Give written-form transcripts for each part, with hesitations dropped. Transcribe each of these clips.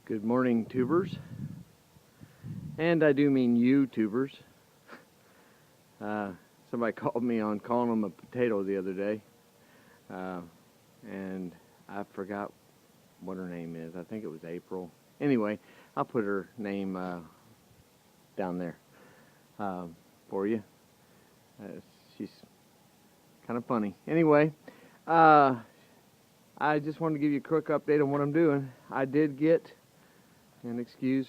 Good morning, tubers, and I do mean you, tubers. Somebody called me on calling them a potato the other day, and I forgot what her name is. I think it was April. Anyway, I'll put her name down there for you. She's kind of funny. Anyway, I just wanted to give you a quick update on what I'm doing. I did get, and excuse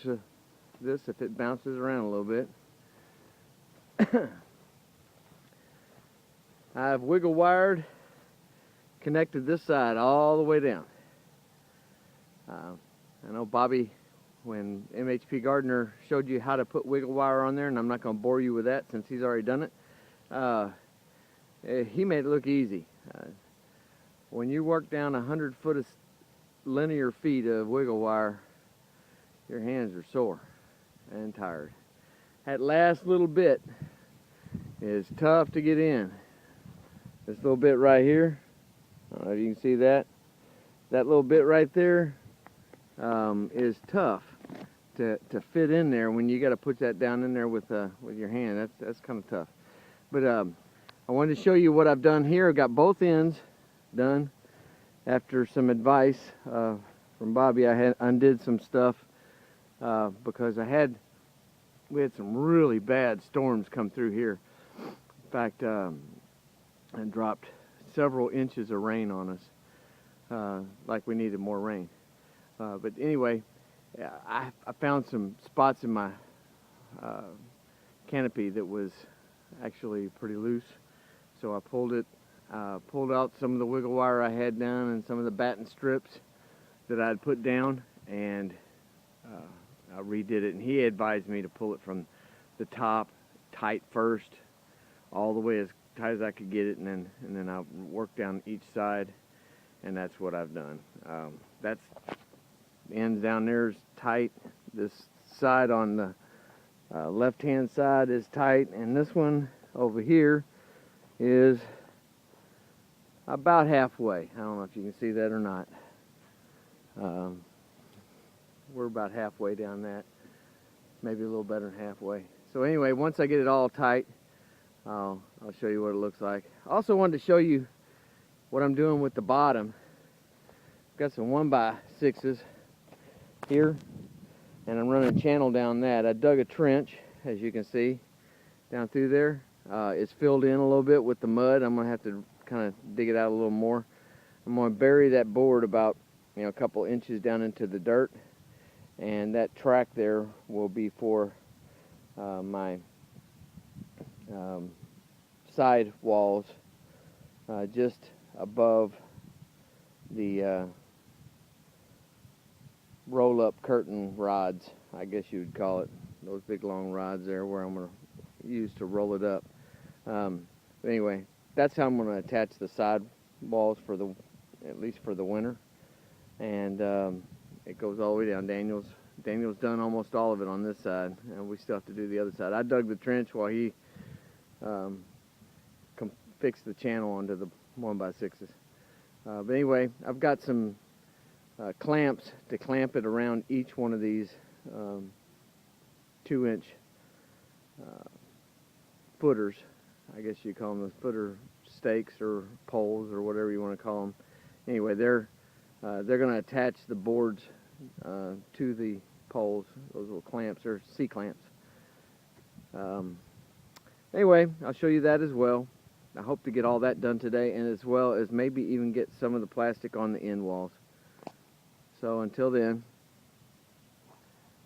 this if it bounces around a little bit. I've wiggle wired, connected this side all the way down. I know Bobby, when MHP Gardener showed you how to put wiggle wire on there, and I'm not going to bore you with that since he's already done it. He made it look easy. When you work down 100 foot of linear feet of wiggle wire, your hands are sore and tired. That last little bit is tough to get in. This little bit right here, I don't know if you can see that. That little bit right there is tough to fit in there when you got to put that down in there with your hand. That's kind of tough. But I wanted to show you what I've done here. I've got both ends done. After some advice from Bobby, I undid some stuff because we had some really bad storms come through here. In fact, and dropped several inches of rain on us, like we needed more rain. But anyway, I found some spots in my canopy that was actually pretty loose, so I pulled out some of the wiggle wire I had down and some of the batten strips that I'd put down, and I redid it. And he advised me to pull it from the top tight first, all the way as tight as I could get it, and then I'll work down each side, and that's what I've done. That's the ends down there is tight. This side on the left hand side is tight, and this one over here is about halfway. I don't know if you can see that or not. We're about halfway down that, maybe a little better than halfway. So anyway, once I get it all tight, I'll show you what it looks like. I also wanted to show you what I'm doing with the bottom. I've got some 1x6s here, and I'm running a channel down that. I dug a trench, as you can see, down through there. It's filled in a little bit with the mud. I'm gonna have to kind of dig it out a little more. I'm gonna bury that board about a couple inches down into the dirt, and that track there will be for my side walls, just above the roll-up curtain rods, I guess you would call it. Those big long rods there where I'm going to use to roll it up. But anyway, that's how I'm going to attach the side walls at least for the winter. And it goes all the way down. Daniel's done almost all of it on this side, and we still have to do the other side. I dug the trench while he fixed the channel onto the 1x6s. But anyway, I've got some clamps to clamp it around each one of these 2-inch footers. I guess you call them those footer stakes or poles or whatever you want to call them. Anyway, they're going to attach the boards to the poles. Those little clamps are C-clamps. Anyway, I'll show you that as well. I hope to get all that done today, and as well as maybe even get some of the plastic on the end walls. So until then,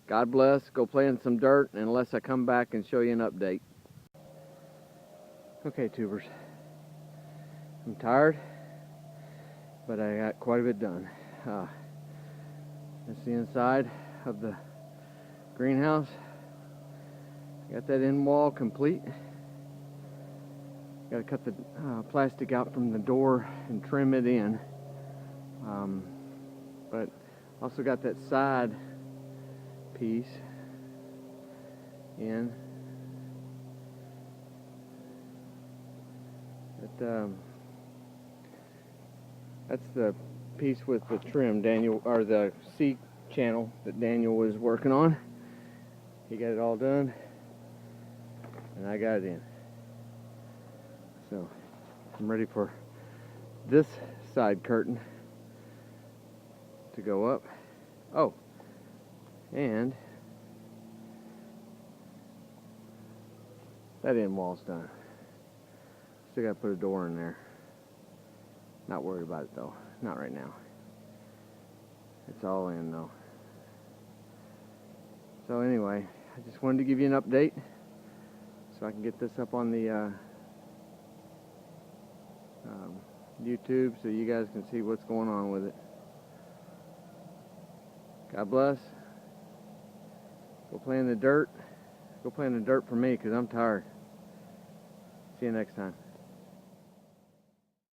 God bless. Go play in some dirt unless I come back and show you an update. Okay, tubers. I'm tired, but I got quite a bit done. That's the inside of the greenhouse. Got that end wall complete. Got to cut the plastic out from the door and trim it in. But also got that side piece in. That's the piece with the trim, Daniel, or the C channel that Daniel was working on. He got it all done, and I got it in. So I'm ready for this side curtain to go up. Oh, and that end wall's done. Still gotta put a door in there. Not worried about it though, not right now. It's all in though. So anyway, I just wanted to give you an update so I can get this up on the YouTube so you guys can see what's going on with it. God bless. Go play in the dirt. Go play in the dirt for me because I'm tired. See you next time.